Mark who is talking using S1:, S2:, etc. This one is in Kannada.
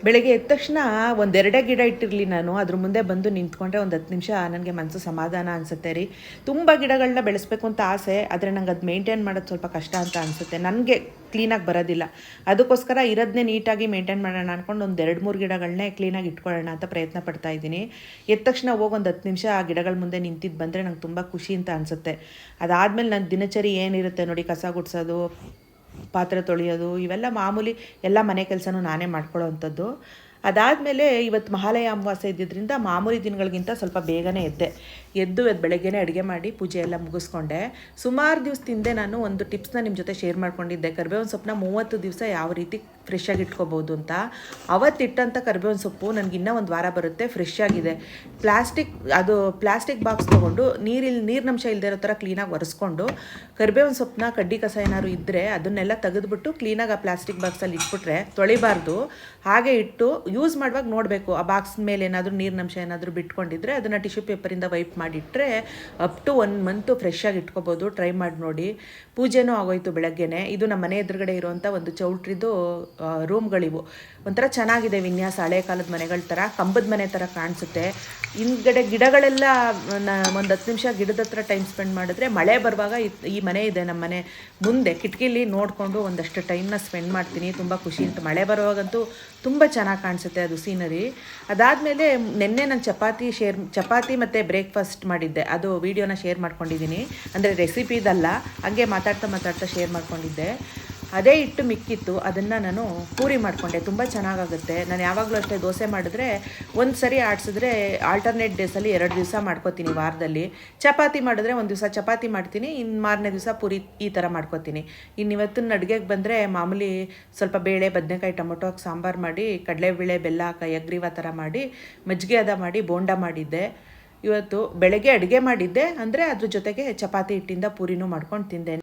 S1: ಬೆಳಗ್ಗೆ ಎದ್ದ ತಕ್ಷಣ ಒಂದೆರಡೇ ಗಿಡ ಇಟ್ಟಿರಲಿ ನಾನು ಅದ್ರ ಮುಂದೆ ಬಂದು ನಿಂತ್ಕೊಂಡ್ರೆ ಒಂದು 10 ನಿಮಿಷ ನನಗೆ ಮನಸ್ಸು ಸಮಾಧಾನ ಅನಿಸುತ್ತೆ ರೀ. ತುಂಬ ಗಿಡಗಳನ್ನ ಬೆಳೆಸ್ಬೇಕು ಅಂತ ಆಸೆ, ಆದರೆ ನಂಗೆ ಅದು ಮೇಂಟೈನ್ ಮಾಡೋದು ಸ್ವಲ್ಪ ಕಷ್ಟ ಅಂತ ಅನಿಸುತ್ತೆ. ನನಗೆ ಕ್ಲೀನಾಗಿ ಬರೋದಿಲ್ಲ. ಅದಕ್ಕೋಸ್ಕರ ಇರೋದನ್ನೇ ನೀಟಾಗಿ ಮೇಂಟೈನ್ ಮಾಡೋಣ ಅಂದ್ಕೊಂಡು ಒಂದು 2-3 ಗಿಡಗಳನ್ನೇ ಕ್ಲೀನಾಗಿ ಇಟ್ಕೊಳ್ಳೋಣ ಅಂತ ಪ್ರಯತ್ನ ಪಡ್ತಾ ಇದ್ದೀನಿ. ಎದ್ದ ತಕ್ಷಣ ಹೋಗಿ ಒಂದು 10 ನಿಮಿಷ ಆ ಗಿಡಗಳ ಮುಂದೆ ನಿಂತಿದ್ದು ಬಂದರೆ ನಂಗೆ ತುಂಬ ಖುಷಿ ಅಂತ ಅನಿಸುತ್ತೆ. ಅದಾದಮೇಲೆ ನನ್ನ ದಿನಚರಿ ಏನಿರುತ್ತೆ ನೋಡಿ, ಕಸ ಗುಡಿಸೋದು, ಪಾತ್ರೆ ತೊಳೆಯೋದು, ಇವೆಲ್ಲ ಮಾಮೂಲಿ ಎಲ್ಲ ಮನೆ ಕೆಲಸನೂ ನಾನೇ ಮಾಡ್ಕೊಳ್ಳೋ ಅಂಥದ್ದು. ಅದಾದಮೇಲೆ ಇವತ್ತು ಮಹಾಲಯ ಅಮಾವಾಸ್ಯೆ ಇದ್ದಿದ್ದರಿಂದ ಮಾಮೂಲಿ ದಿನಗಳಿಗಿಂತ ಸ್ವಲ್ಪ ಬೇಗನೆ ಎದ್ದು ಬೆಳಗ್ಗೆನೇ ಅಡುಗೆ ಮಾಡಿ ಪೂಜೆ ಎಲ್ಲ ಮುಗಿಸ್ಕೊಂಡೆ. ಸುಮಾರು ದಿವಸದಿಂದ ನಾನು ಒಂದು ಟಿಪ್ಸ್ನ ನಿಮ್ಮ ಜೊತೆ ಶೇರ್ ಮಾಡ್ಕೊಂಡಿದ್ದೆ. ಕರಿಬೇವಿನ ಸೊಪ್ಪನ್ನ 30 ದಿವಸ ಯಾವ ರೀತಿ ಫ್ರೆಶ್ಶಾಗಿ ಇಟ್ಕೋಬೋದು ಅಂತ. ಅವತ್ತಿಟ್ಟಂಥ ಕರಿಬೇವಿನ ಸೊಪ್ಪು ನನಗೆ ಇನ್ನೂ ಒಂದು ವಾರ ಬರುತ್ತೆ, ಫ್ರೆಶ್ ಆಗಿದೆ. ಪ್ಲಾಸ್ಟಿಕ್ ಬಾಕ್ಸ್ ತೊಗೊಂಡು ನೀರಿನಂಶ ಇಲ್ಲದೆ ಇರೋ ಥರ ಕ್ಲೀನಾಗಿ ಒರೆಸ್ಕೊಂಡು ಕರಿಬೇವಿನ ಸೊಪ್ಪನ್ನ ಕಡ್ಡಿ ಕಸ ಏನಾದ್ರು ಇದ್ದರೆ ಅದನ್ನೆಲ್ಲ ತೆಗೆದುಬಿಟ್ಟು ಕ್ಲೀನಾಗಿ ಆ ಪ್ಲಾಸ್ಟಿಕ್ ಬಾಕ್ಸಲ್ಲಿ ಇಟ್ಬಿಟ್ರೆ, ತೊಳಿಬಾರ್ದು, ಹಾಗೆ ಇಟ್ಟು ಯೂಸ್ ಮಾಡುವಾಗ ನೋಡಬೇಕು ಆ ಬಾಕ್ಸ್ ಮೇಲೆ ಏನಾದರೂ ನೀರಿನಂಶ ಏನಾದರೂ ಬಿಟ್ಕೊಂಡಿದ್ರೆ ಅದನ್ನು ಟಿಶ್ಯೂ ಪೇಪರಿಂದ ವೈಪ್ ಮಾಡಿಟ್ರೆ ಅಪ್ ಟು 1 ಮಂತು ಫ್ರೆಶ್ಶಾಗಿ ಇಟ್ಕೋಬೋದು. ಟ್ರೈ ಮಾಡಿ ನೋಡಿ. ಪೂಜೆನೂ ಆಗೋಯ್ತು ಬೆಳಗ್ಗೆನೆ. ಇದು ನಮ್ಮ ಮನೆ ಎದುರುಗಡೆ ಇರುವಂಥ ಒಂದು ಚೌಲ್ಟ್ರಿದು ರೂಮ್ಗಳಿವು. ಒಂಥರ ಚೆನ್ನಾಗಿದೆ ವಿನ್ಯಾಸ, ಹಳೆ ಕಾಲದ ಮನೆಗಳ ಥರ, ಕಂಬದ ಮನೆ ಥರ ಕಾಣಿಸುತ್ತೆ. ಹಿಂದ್ಗಡೆ ಗಿಡಗಳೆಲ್ಲ ಒಂದು 10 ನಿಮಿಷ ಗಿಡದ ಹತ್ರ ಟೈಮ್ ಸ್ಪೆಂಡ್ ಮಾಡಿದ್ರೆ, ಮಳೆ ಬರುವಾಗ ಈ ಮನೆ ಇದೆ ನಮ್ಮ ಮನೆ ಮುಂದೆ, ಕಿಟಕಿಲಿ ನೋಡಿಕೊಂಡು ಒಂದಷ್ಟು ಟೈಮ್ನ ಸ್ಪೆಂಡ್ ಮಾಡ್ತೀನಿ. ತುಂಬ ಖುಷಿ ಅಂತ. ಮಳೆ ಬರುವಾಗಂತೂ ತುಂಬ ಚೆನ್ನಾಗಿ ಕಾಣಿಸುತ್ತೆ ಅದು ಸೀನರಿ. ಅದಾದಮೇಲೆ ನಿನ್ನೆ ನಾನು ಚಪಾತಿ ಮತ್ತು ಬ್ರೇಕ್ಫಾಸ್ಟ್ ಮಾಡಿದ್ದೆ. ಅದು ವೀಡಿಯೋನ ಶೇರ್ ಮಾಡ್ಕೊಂಡಿದ್ದೀನಿ. ಅಂದರೆ ರೆಸಿಪಿದಲ್ಲ, ಹಾಗೆ ಮಾತಾಡ್ತಾ ಶೇರ್ ಮಾಡ್ಕೊಂಡಿದ್ದೆ. ಅದೇ ಹಿಟ್ಟು ಮಿಕ್ಕಿತ್ತು, ಅದನ್ನು ನಾನು ಪೂರಿ ಮಾಡಿಕೊಂಡೆ. ತುಂಬ ಚೆನ್ನಾಗಾಗುತ್ತೆ. ನಾನು ಯಾವಾಗಲೂ ಅಷ್ಟೇ ದೋಸೆ ಮಾಡಿದ್ರೆ ಒಂದು ಸರಿ ಆಡಿಸಿದ್ರೆ ಆಲ್ಟರ್ನೇಟ್ ಡೇಸಲ್ಲಿ 2 ದಿವಸ ಮಾಡ್ಕೋತೀನಿ ವಾರದಲ್ಲಿ. ಚಪಾತಿ ಮಾಡಿದ್ರೆ ಒಂದು ದಿವಸ ಚಪಾತಿ ಮಾಡ್ತೀನಿ, ಇನ್ನು ಮಾರನೇ ದಿವಸ ಪೂರಿ ಈ ಥರ ಮಾಡ್ಕೋತೀನಿ. ಇನ್ನು ಇವತ್ತಿನ ಅಡುಗೆಗೆ ಬಂದರೆ ಮಾಮೂಲಿ ಸ್ವಲ್ಪ ಬೇಳೆ, ಬದನೆಕಾಯಿ, ಟೊಮೊಟೊ ಹಾಕಿ ಸಾಂಬಾರು ಮಾಡಿ, ಕಡಲೆಬೇಳೆ, ಬೆಲ್ಲ ಹಾಕಿ ಎಗ್ರೀವ ಥರ ಮಾಡಿ, ಮಜ್ಜಿಗೆ ಅದ ಮಾಡಿ ಬೋಂಡ ಮಾಡಿದ್ದೆ. ಇವತ್ತು ಬೆಳಗ್ಗೆ ಅಡುಗೆ ಮಾಡಿದ್ದೆ, ಅಂದರೆ ಅದ್ರ ಜೊತೆಗೆ ಚಪಾತಿ ಹಿಟ್ಟಿಂದ ಪೂರಿನೂ ಮಾಡ್ಕೊಂಡು ತಿಂದೆ.